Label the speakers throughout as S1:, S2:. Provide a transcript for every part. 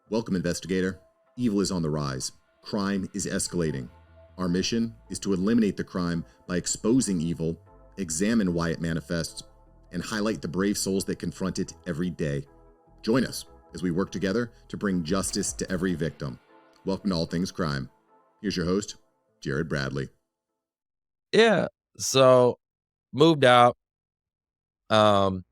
S1: Welcome, investigator. Evil is on the rise. Crime is escalating. Our mission is to eliminate the crime by exposing evil, examine why it manifests, and highlight the brave souls that confront it every day. Join us as we work together to bring justice to every victim. Welcome to All Things Crime. Here's your host, Jared Bradley.
S2: Yeah. So moved out. Then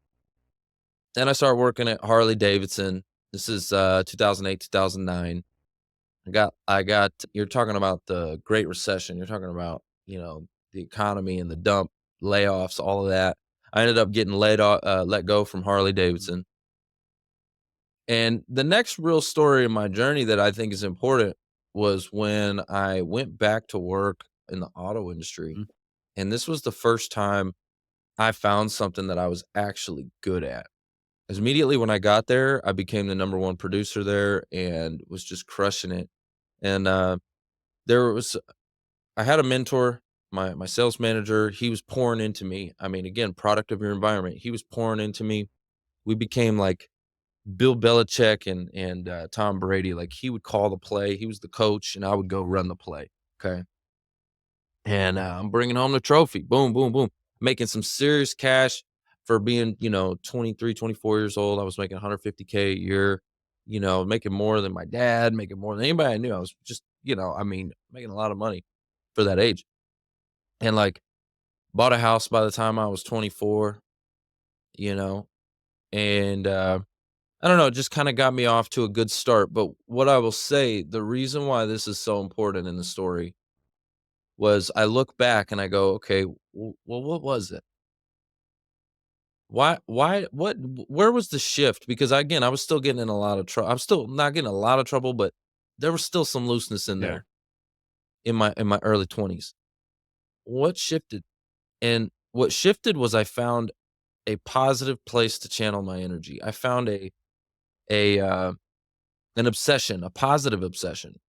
S2: I started working at Harley Davidson. This is 2008, 2009. I got you're talking about the Great Recession. You're talking about, the economy and the dump, layoffs, all of that. I ended up getting let go from Harley Davidson. And the next real story in my journey that I think is important was when I went back to work in the auto industry. And this was the first time I found something that I was actually good at. As immediately when I got there, I became the number one producer there and was just crushing it. And I had a mentor, my sales manager. He was pouring into me. I mean, again, product of your environment. He was pouring into me. We became like Bill Belichick and Tom Brady. Like, he would call the play. He was the coach, and I would go run the play. Okay. And I'm bringing home the trophy. Boom, boom, boom. Making some serious cash for being, 23, 24 years old. I was making $150K a year, making more than my dad, making more than anybody I knew. I was just, making a lot of money for that age. And like, bought a house by the time I was 24, and I don't know, it just kind of got me off to a good start. But what I will say, the reason why this is so important in the story was I look back and I go, okay, well, what was it? Where was the shift? Because again, I was still getting in a lot of trouble. I'm still not getting a lot of trouble, but there was still some looseness in there in my early 20s. What shifted? And what shifted was I found a positive place to channel my energy. I found an obsession, a positive obsession.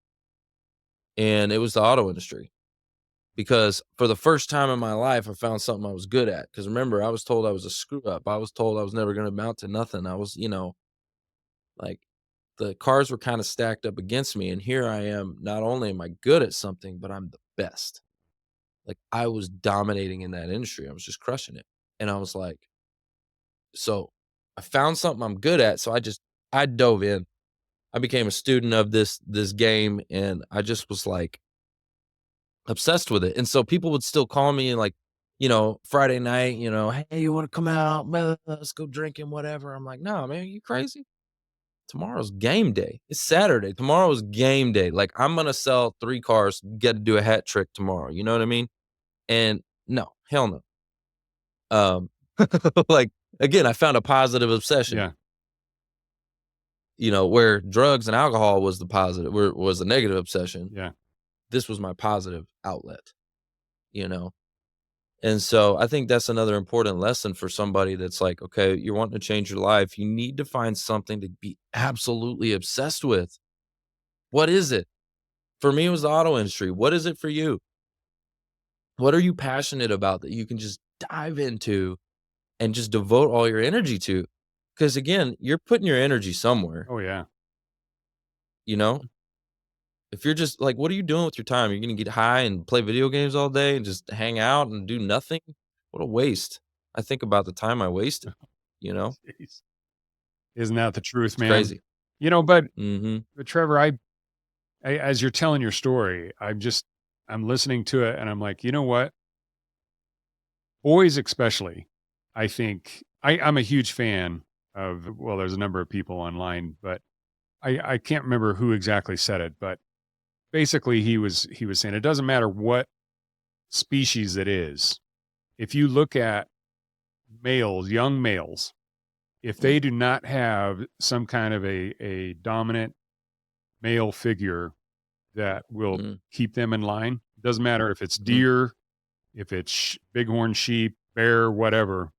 S2: And it was the auto industry. Because for the first time in my life, I found something I was good at. Because remember, I was told I was a screw up. I was told I was never going to amount to nothing. I was, like, the cards were kind of stacked up against me. And here I am. Not only am I good at something, but I'm the best. Like, I was dominating in that industry. I was just crushing it. And I was like, so I found something I'm good at. So I dove in. I became a student of this game. And I just was like, obsessed with it. And so people would still call me and like, Friday night, hey, you want to come out? Man, let's go drinking, whatever. I'm like, no, man, are you crazy? Tomorrow's game day. It's Saturday. Tomorrow's game day. Like, I'm going to sell 3 cars, get to do a hat trick tomorrow. You know what I mean? And no, hell no. Like, again, I found a positive obsession.
S3: Yeah.
S2: Where drugs and alcohol was the positive, was a negative obsession.
S3: Yeah.
S2: This was my positive outlet, And so I think that's another important lesson for somebody that's like, okay, you're wanting to change your life. You need to find something to be absolutely obsessed with. What is it? For me, it was the auto industry. What is it for you? What are you passionate about that you can just dive into and just devote all your energy to? Because again, you're putting your energy somewhere,
S3: Oh, yeah.
S2: If you're just like, what are you doing with your time? You're going to get high and play video games all day and just hang out and do nothing? What a waste. I think about the time I wasted,
S3: Jeez. Isn't that the truth,
S2: It's
S3: man?
S2: crazy.
S3: But
S2: Mm-hmm.
S3: Trevor, I as you're telling your story, I'm listening to it and I'm like, you know what? Boys especially, I think I'm a huge fan of, well, there's a number of people online, but I can't remember who exactly said it, but basically he was saying it doesn't matter what species it is. If you look at males, young males, if they do not have some kind of a dominant male figure that will keep them in line, doesn't matter if it's deer, if it's bighorn sheep, bear, whatever,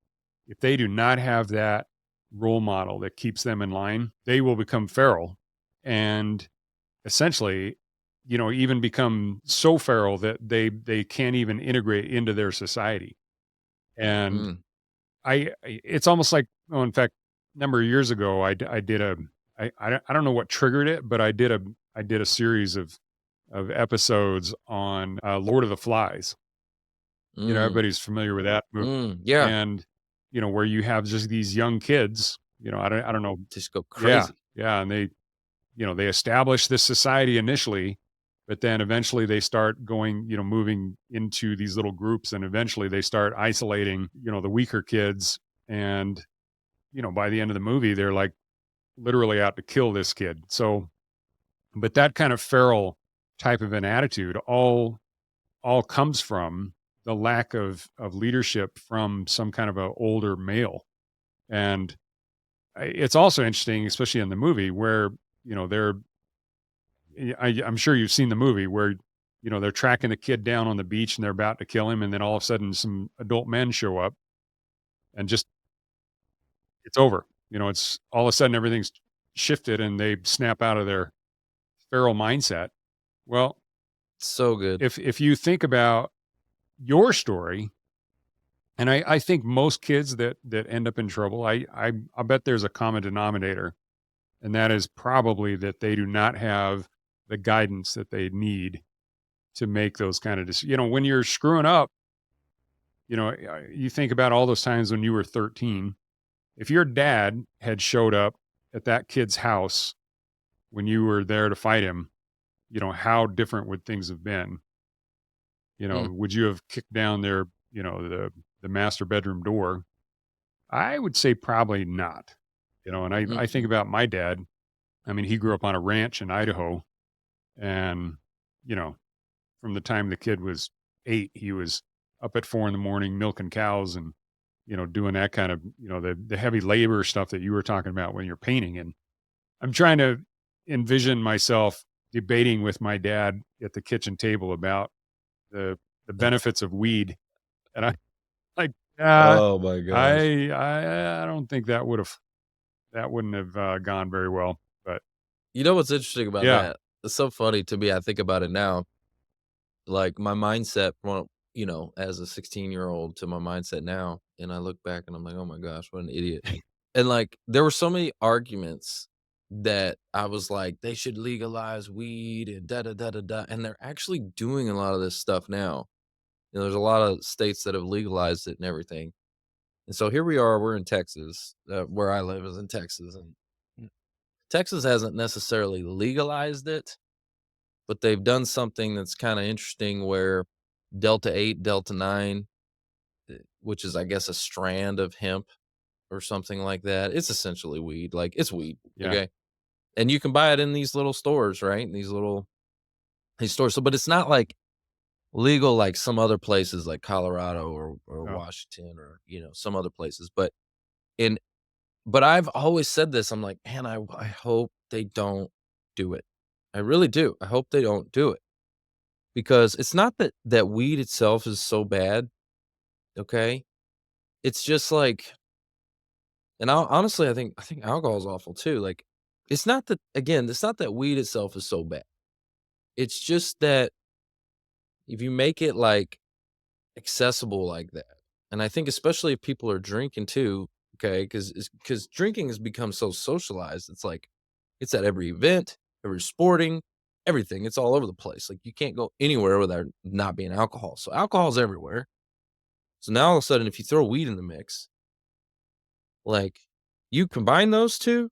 S3: if they do not have that role model that keeps them in line, they will become feral and essentially, even become so feral that they can't even integrate into their society. And it's almost like, in fact, a number of years ago, I did a I don't know what triggered it, but I did a series of episodes on Lord of the Flies.
S2: Mm,
S3: Everybody's familiar with that movie,
S2: yeah,
S3: and where you have just these young kids. I don't know.
S2: just go
S3: Yeah,
S2: crazy.
S3: yeah, and they establish this society initially, but then eventually they start going, moving into these little groups, and eventually they start isolating, the weaker kids, and by the end of the movie, they're like literally out to kill this kid. So, but that kind of feral type of an attitude all comes from the lack of leadership from some kind of a older male. And it's also interesting, especially in the movie where, they're, I'm sure you've seen the movie where, they're tracking the kid down on the beach and they're about to kill him. And then all of a sudden some adult men show up and just, it's over. It's all of a sudden everything's shifted and they snap out of their feral mindset. Well,
S2: So good.
S3: if you think about your story, and I think most kids that end up in trouble, I bet there's a common denominator, and that is probably that they do not have the guidance that they need to make those kind of decisions. When you're screwing up, you think about all those times when you were 13. If your dad had showed up at that kid's house when you were there to fight him, how different would things have been?
S2: Mm,
S3: Would you have kicked down their, the master bedroom door? I would say probably not. And I think
S2: mm-mm.
S3: about my dad. I mean, he grew up on a ranch in Idaho, and you know, from the time the kid was 8, he was up at 4 in the morning milking cows and doing that kind of the heavy labor stuff that you were talking about when you're painting. And I'm trying to envision myself debating with my dad at the kitchen table about the benefits of weed, and I like,
S2: Oh my gosh.
S3: I don't think that wouldn't have gone very well. But
S2: You know what's interesting about
S3: yeah,
S2: that? It's so funny to me. I think about it now. Like my mindset from, as a 16-year-old to my mindset now. And I look back and I'm like, oh my gosh, what an idiot. And like there were so many arguments that I was like, they should legalize weed and da da da da da. And they're actually doing a lot of this stuff now. There's a lot of states that have legalized it and everything. And so here we are, we're in Texas. Where I live is in Texas. And Texas hasn't necessarily legalized it, but they've done something that's kind of interesting where Delta 8, Delta 9, which is, I guess, a strand of hemp or something like that. It's essentially weed. Like it's weed.
S3: yeah,
S2: Okay. And you can buy it in these little stores, right? These stores. So, but it's not like legal like some other places like Colorado or
S3: oh,
S2: Washington or, some other places. In But I've always said this, I'm like, "Man, I hope they don't do it." I really do. I hope they don't do it, because it's not that weed itself is so bad, okay? It's just like, and honestly, I think alcohol is awful too, like, it's not that weed itself is so bad. It's just that if you make it, like, accessible like that, and I think especially if people are drinking too, okay, because drinking has become so socialized, it's like it's at every event, every sporting, everything. It's all over the place. Like you can't go anywhere without not being alcohol. So alcohol's everywhere. So now all of a sudden, if you throw weed in the mix, like you combine those two,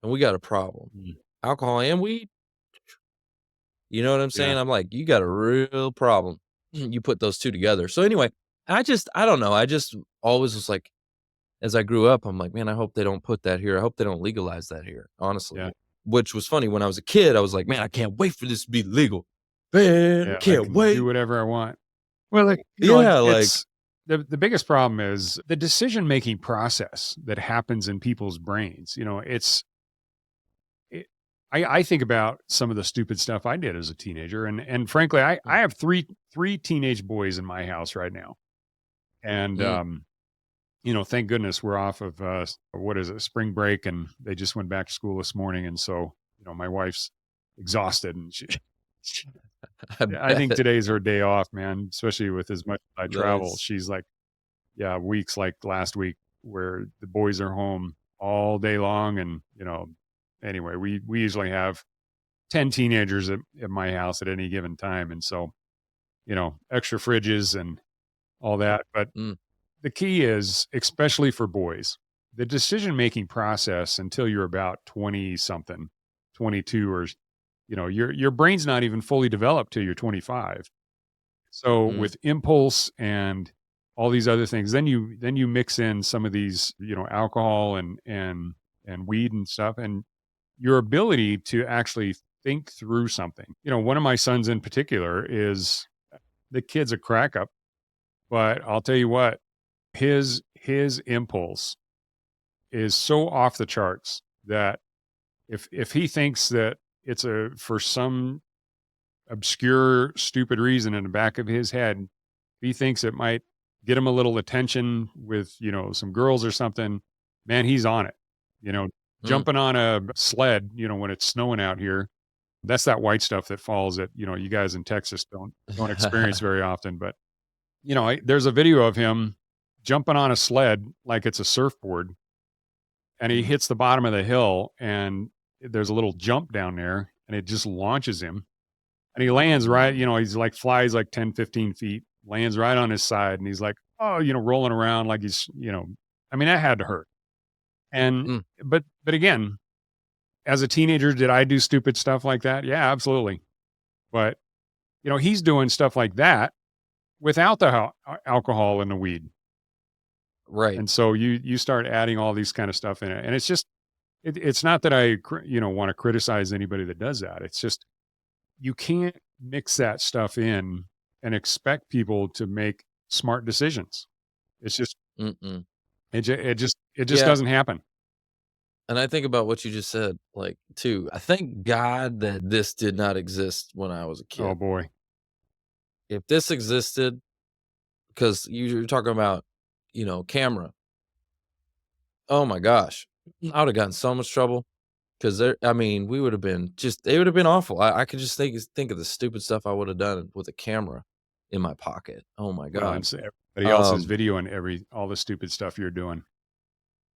S2: and we got a problem.
S3: mm,
S2: Alcohol and weed. You know what I'm
S3: yeah,
S2: saying? I'm like, you got a real problem. You put those two together. So anyway, I don't know. I just always was like, as I grew up, I'm like, man, I hope they don't put that here. I hope they don't legalize that here,
S3: yeah,
S2: honestly. Which was funny when I was a kid. I was like, man, I can't wait for this to be legal. Man, I
S3: yeah. I
S2: can't
S3: can do
S2: wait.
S3: whatever I want. Well, like
S2: Yeah, like,
S3: it's the biggest problem is the decision making process that happens in people's brains. It, I think about some of the stupid stuff I did as a teenager, and frankly, I have three teenage boys in my house right now, and
S2: mm,
S3: thank goodness we're off of what is it, spring break, and they just went back to school this morning, and so my wife's exhausted, and
S2: I
S3: I think
S2: bet.
S3: today's her day off, man. Especially with as much as I travel,
S2: Nice.
S3: she's like, yeah, weeks like last week where the boys are home all day long, and anyway, we usually have 10 teenagers at my house at any given time. And so, extra fridges and all that. But
S2: Mm,
S3: the key is, especially for boys, the decision-making process until you're about 20 something, 22, or, your brain's not even fully developed till you're 25. So
S2: mm,
S3: with impulse and all these other things, then you mix in some of these, alcohol and weed and stuff, and your ability to actually think through something. One of my sons in particular is the kid's a crack up, but I'll tell you what, his impulse is so off the charts that if he thinks that it's a for some obscure stupid reason in the back of his head, he thinks it might get him a little attention with, some girls or something, man, he's on it. You know,
S2: mm.
S3: jumping on a sled, when it's snowing out here. That's that white stuff that falls that, you guys in Texas don't experience very often. But, there's a video of him jumping on a sled like it's a surfboard, and he
S2: Mm,
S3: hits the bottom of the hill, and there's a little jump down there, and it just launches him, and he lands right,
S2: mm,
S3: he's like flies like 10, 15 feet, lands right on his side. And he's like, oh, rolling around like he's, I mean, that had to hurt. And,
S2: mm.
S3: but again, as a teenager, did I do stupid stuff like that? Yeah, absolutely. But, he's doing stuff like that without the alcohol and the weed.
S2: Right.
S3: And so you start adding all these kind of stuff in it. And it's just, it's not that I, want to criticize anybody that does that. It's just, you can't mix that stuff in and expect people to make smart decisions. It's just,
S2: Mm-mm.
S3: it just
S2: Yeah.
S3: doesn't happen.
S2: And I think about what you just said, like, too. I thank God that this did not exist when I was a
S3: Oh
S2: kid.
S3: boy.
S2: If this existed, because you're talking about, camera. Oh my gosh. I would have gotten so much trouble because I mean, we would have been it would have been awful. I could just think of the stupid stuff I would have done with a camera in my pocket. Oh my
S3: Well, and
S2: God.
S3: so everybody else is
S2: Um,
S3: videoing all the stupid stuff you're doing.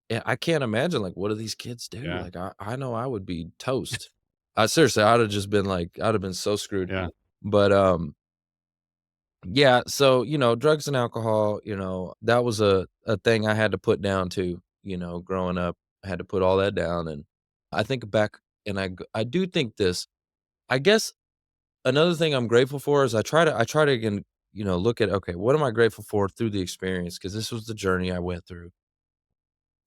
S2: and I can't imagine, like, what do these kids do?
S3: Yeah.
S2: Like, I know I would be toast. I seriously, I'd have just been like, I'd have been so screwed.
S3: Yeah.
S2: But yeah, so, drugs and alcohol, that was a thing I had to put down too, growing up. I had to put all that down, and I think back, and I do think this. I guess another thing I'm grateful for is I try to again, look at, okay, what am I grateful for through the experience? Because this was the journey I went through.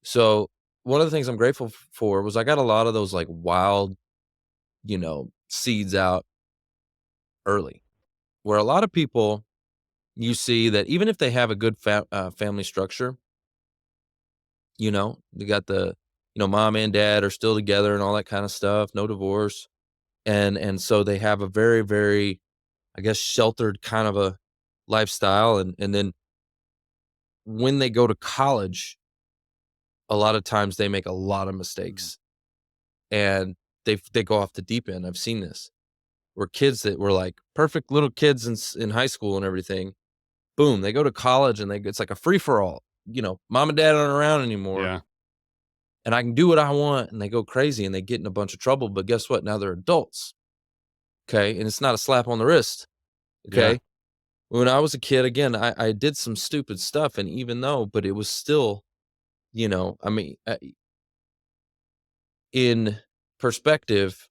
S2: So, one of the things I'm grateful for was I got a lot of those, like, wild, seeds out early, where a lot of people, you see that even if they have a good family structure, they got the, mom and dad are still together and all that kind of stuff, no divorce. And so they have a very, very, I guess, sheltered kind of a lifestyle. And then when they go to college, a lot of times they make a lot of
S3: Mm.
S2: mistakes and they go off the deep end. I've seen this where kids that were like perfect little kids in high school and everything, boom, they go to college and it's like a free for all. Mom and dad aren't around anymore,
S3: Yeah.
S2: and I can do what I want, and they go crazy and they get in a bunch of trouble. But guess what? Now they're adults. Okay. And it's not a slap on the wrist.
S3: Yeah.
S2: Okay. When I was a kid, again, I did some stupid stuff. And even though, but it was still, I mean, in perspective,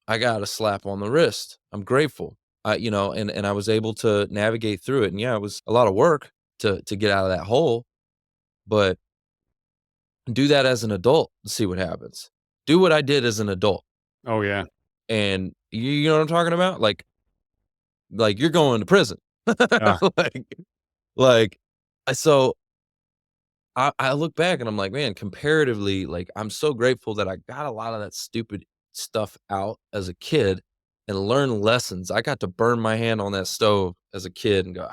S2: I got a slap on the wrist. I'm grateful. And I was able to navigate through it. And yeah, it was a lot of work to get out of that hole, but do that as an adult and see what happens. Do what I did as an adult.
S3: Oh yeah.
S2: And you know what I'm talking about? Like you're going to prison.
S3: Yeah.
S2: like like so I look back and I'm like, man, comparatively, like I'm so grateful that I got a lot of that stupid stuff out as a kid and learn lessons. I got to burn my hand on that stove as a kid and go,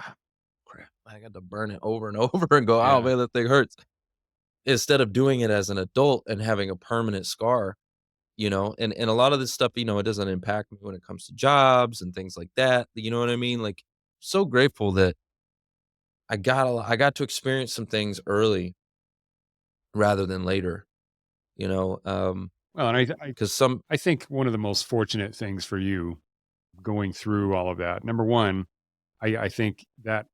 S2: crap, I got to burn it over and over and go, oh
S3: Yeah.
S2: man, that thing hurts. Instead of doing it as an adult and having a permanent scar, and a lot of this stuff, it doesn't impact me when it comes to jobs and things like that. You know what I mean? Like, so grateful that I got to experience some things early rather than later.
S3: Well, and
S2: Because some
S3: I think one of the most fortunate things for you going through all of that, number one, I think that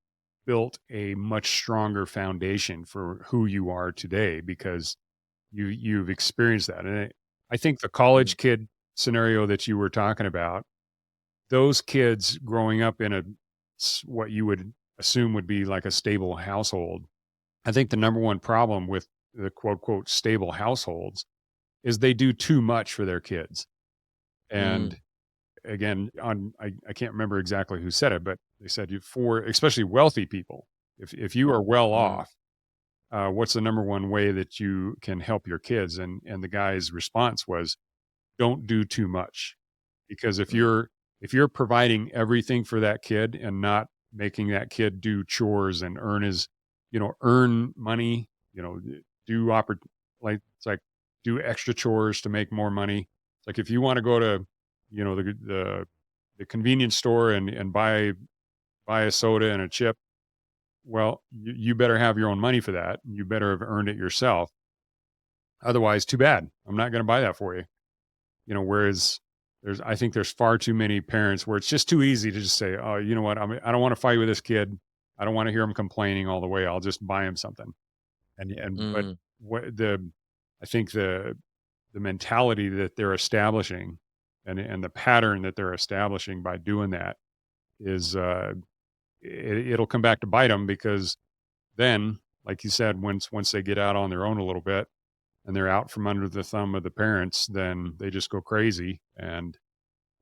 S3: built a much stronger foundation for who you are today because you've experienced that. And I think the
S2: Mm,
S3: college kid scenario that you were talking about, those kids growing up in what you would assume would be like a stable household. I think the number one problem with the quote, quote, stable households is they do too much for their kids.
S2: mm,
S3: And again, I can't remember exactly who said it, but they said for especially wealthy people, if you are well
S2: mm,
S3: off, what's the number one way that you can help your kids? And the guy's response was, don't do too much, because
S2: mm,
S3: if you're providing everything for that kid and not making that kid do chores and earn money, do like it's like do extra chores to make more money. It's like if you want to go to, the convenience store and buy a soda and a chip, well, you better have your own money for that. You better have earned it yourself. Otherwise, too bad. I'm not going to buy that for you. Whereas I think there's far too many parents where it's just too easy to just say, oh, you know what? I don't want to fight with this kid. I don't want to hear him complaining all the way. I'll just buy him something. But
S2: mm.
S3: I think the mentality that they're establishing and the pattern that they're establishing by doing that is, it'll come back to bite them because then, like you said, once they get out on their own a little bit and they're out from under the thumb of the parents, then they just go crazy. And,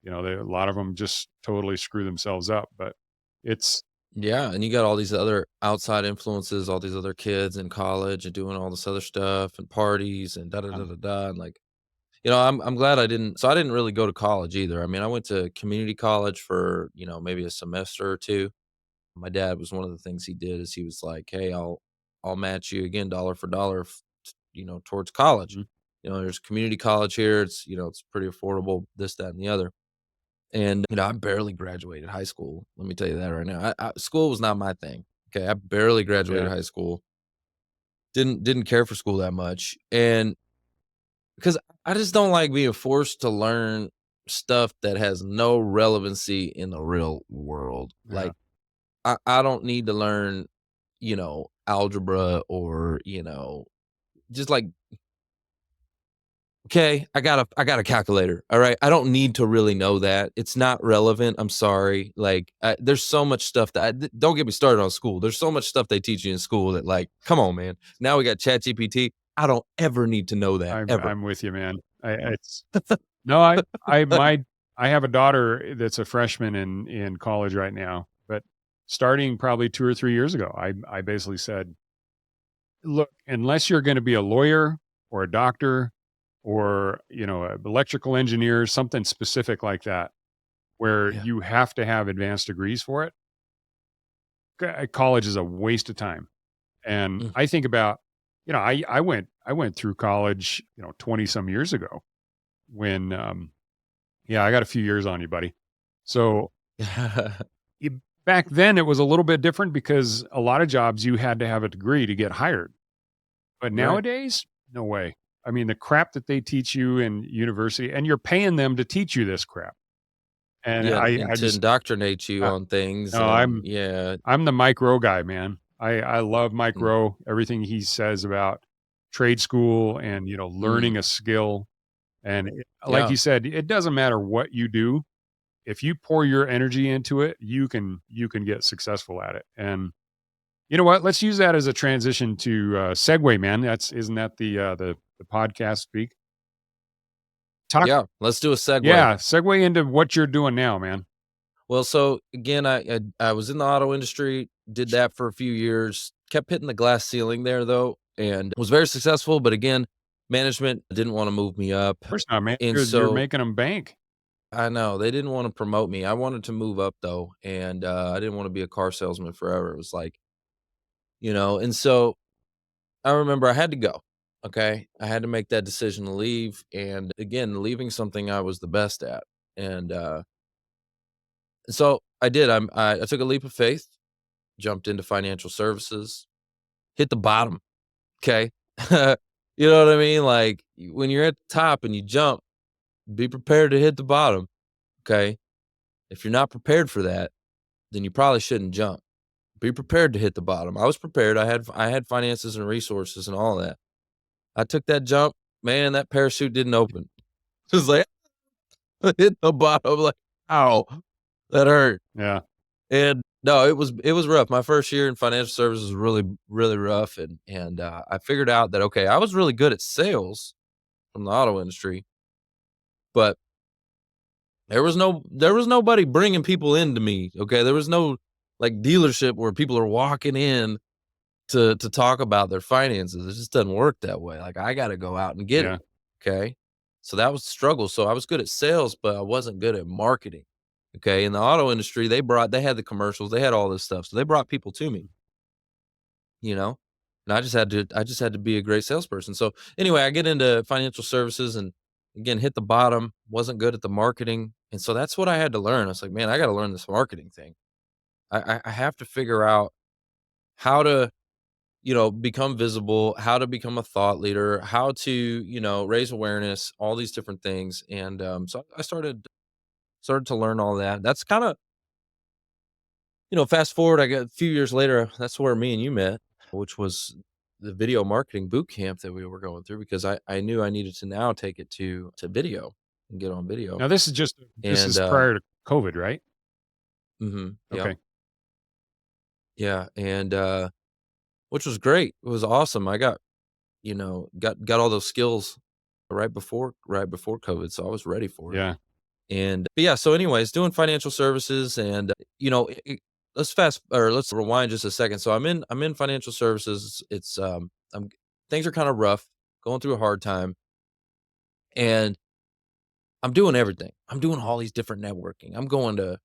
S3: a lot of them just totally screw themselves up. But it's,
S2: Yeah, and you got all these other outside influences, all these other kids in college and doing all this other stuff and parties and da da da da da. And like, I'm glad I didn't really go to college either. I mean, I went to community college for, maybe a semester or two. My dad was one of the things he did is he was like, "Hey, I'll match you again dollar for dollar, towards college.
S3: Mhm.
S2: There's community college here. It's pretty affordable, this, that, and the other." And, I barely graduated high school. Let me tell you that right now. School was not my thing. Okay. I barely graduated
S3: Yeah.
S2: high school. Didn't care for school that much. And because I just don't like being forced to learn stuff that has no relevancy in the real world.
S3: Yeah.
S2: Like I don't need to learn, algebra or, just like, okay, I got a calculator. All right. I don't need to really know that. It's not relevant. I'm sorry. Like there's so much stuff that don't get me started on school. There's so much stuff they teach you in school that like, come on, man. Now we got Chat GPT. I don't ever need to know that ever.
S3: I'm with you, man. It's no, I have a daughter that's a freshman in college right now, but starting probably 2 or 3 years ago, I basically said, "Look, unless you're gonna be a lawyer or a doctor or, a electrical engineer, something specific like that, where
S2: Yeah.
S3: you have to have advanced degrees for it, college is a waste of time." And
S2: Mm.
S3: I think about, I went through college, 20 some years ago when, yeah, I got a few years on you, buddy. So back then it was a little bit different because a lot of jobs you had to have a degree to get hired. But
S2: Right.
S3: nowadays, no way. I mean, the crap that they teach you in university, and you're paying them to teach you this crap. And
S2: Yeah.
S3: I,
S2: And
S3: I
S2: to
S3: just,
S2: indoctrinate you
S3: uh,
S2: on things.
S3: no,
S2: And yeah.
S3: I'm the Mike Rowe guy, man. I love Mike
S2: Mm,
S3: Rowe. Everything he says about trade school and
S2: mm,
S3: learning a skill. And like
S2: yeah.
S3: you said, it doesn't matter what you do. If you pour your energy into it, you can get successful at it. And you know what? Let's use that as a transition to segue, man. Isn't that the podcast speak? Talk,
S2: Yeah. Let's do a segue.
S3: yeah, segue into what you're doing now, man.
S2: Well, so again, I was in the auto industry, did that for a few years, kept hitting the glass ceiling there though, and was very successful. But again, management didn't want to move me up.
S3: Of course not, man.
S2: And
S3: You're
S2: so
S3: making them bank.
S2: I know they didn't want to promote me. I wanted to move up though. And I didn't want to be a car salesman forever. It was like, and so I remember I had to go. Okay. I had to make that decision to leave. And again, leaving something I was the best at. And so I did. I took a leap of faith, jumped into financial services, hit the bottom. Okay. You know what I mean? Like when you're at the top and you jump, be prepared to hit the bottom. Okay. If you're not prepared for that, then you probably shouldn't jump. Be prepared to hit the bottom. I was prepared. I had finances and resources and all that. I took that jump, man, that parachute didn't open. Just like hit the bottom, like, ow, that hurt.
S3: Yeah.
S2: And no, it was rough. My first year in financial services was really, really rough. And I figured out that, okay, I was really good at sales from the auto industry, but there was nobody bringing people into me. Okay. There was no like dealership where people are walking in to talk about their finances. It just doesn't work that way. Like I got to go out and get
S3: Yeah.
S2: it. Okay. So that was the struggle. So I was good at sales, but I wasn't good at marketing. Okay. In the auto industry, they had the commercials, they had all this stuff. So they brought people to me, you know, and I just had to be a great salesperson. So anyway, I get into financial services and again, hit the bottom, wasn't good at the marketing. And so that's what I had to learn. I was like, man, I got to learn this marketing thing. I have to figure out how to, become visible, how to become a thought leader, how to, raise awareness, all these different things. And so I started to learn all that. That's kind of, fast forward, I got a few years later, that's where me and you met, which was the video marketing boot camp that we were going through because I knew I needed to now take it to video and get on video.
S3: Now this is
S2: And
S3: prior to COVID, right?
S2: yeah,
S3: Okay.
S2: yeah, and which was great. It was awesome. I got got all those skills right before COVID, so I was ready for it.
S3: Yeah.
S2: And but yeah, so anyways, doing financial services and let's rewind just a second. So I'm in financial services. It's I'm things are kind of rough, going through a hard time, and I'm doing everything. I'm doing all these different networking. I'm going to,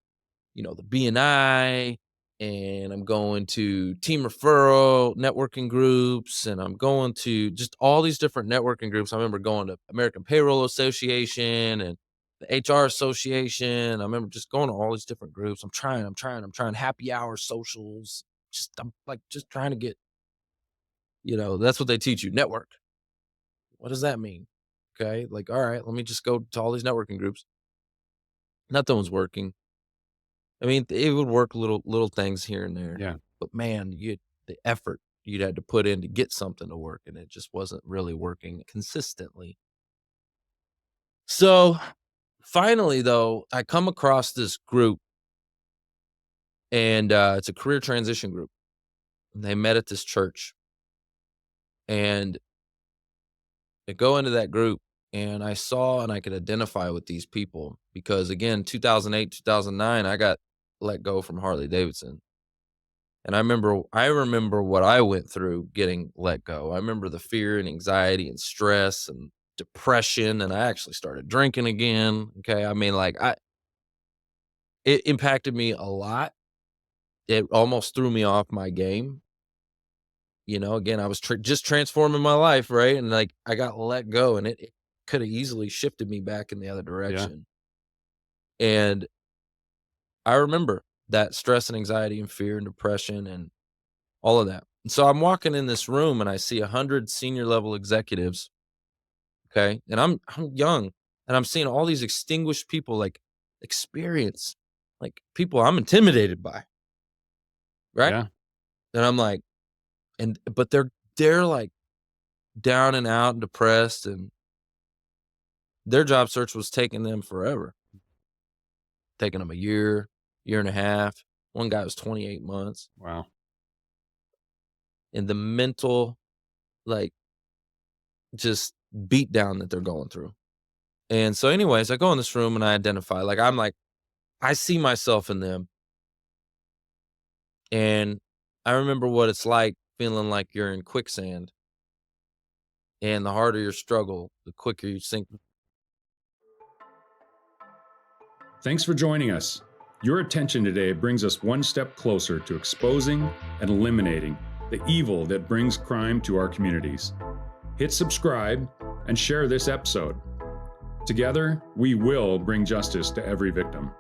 S2: the BNI, and I'm going to team referral networking groups, and I'm going to just all these different networking groups. I remember going to American Payroll Association and the HR Association. I remember just going to all these different groups. I'm trying happy hour socials. I'm like just trying to get, that's what they teach you, network. What does that mean? Okay. Like, all right, let me just go to all these networking groups. Nothing was working. I mean, it would work little things here and there.
S3: Yeah.
S2: But man, the effort you'd had to put in to get something to work, and it just wasn't really working consistently. So finally, though, I come across this group, and it's a career transition group. And they met at this church, and I go into that group, and I saw and I could identify with these people because, again, 2008, 2009, I got let go from Harley Davidson. And I remember what I went through getting let go. I remember the fear and anxiety and stress and depression, and I actually started drinking again. Okay. I mean, it impacted me a lot. It almost threw me off my game. Again, I was just transforming my life. Right. And like, I got let go, and it could have easily shifted me back in the other direction. Yeah. And I remember that stress and anxiety and fear and depression and all of that. And so I'm walking in this room and I see 100 senior level executives. Okay. And I'm young, and I'm seeing all these extinguished people, like experience, like people I'm intimidated by. Right.
S3: Yeah.
S2: And I'm like, but they're like down and out and depressed, and their job search was taking them forever. Taking them a year and a half. One guy was 28 months.
S3: Wow.
S2: And the mental, like, just beat down that they're going through. And so anyways, I go in this room and I identify, I see myself in them. And I remember what it's like feeling like you're in quicksand. And the harder your struggle, the quicker you sink.
S3: Thanks for joining us. Your attention today brings us one step closer to exposing and eliminating the evil that brings crime to our communities. Hit subscribe and share this episode. Together, we will bring justice to every victim.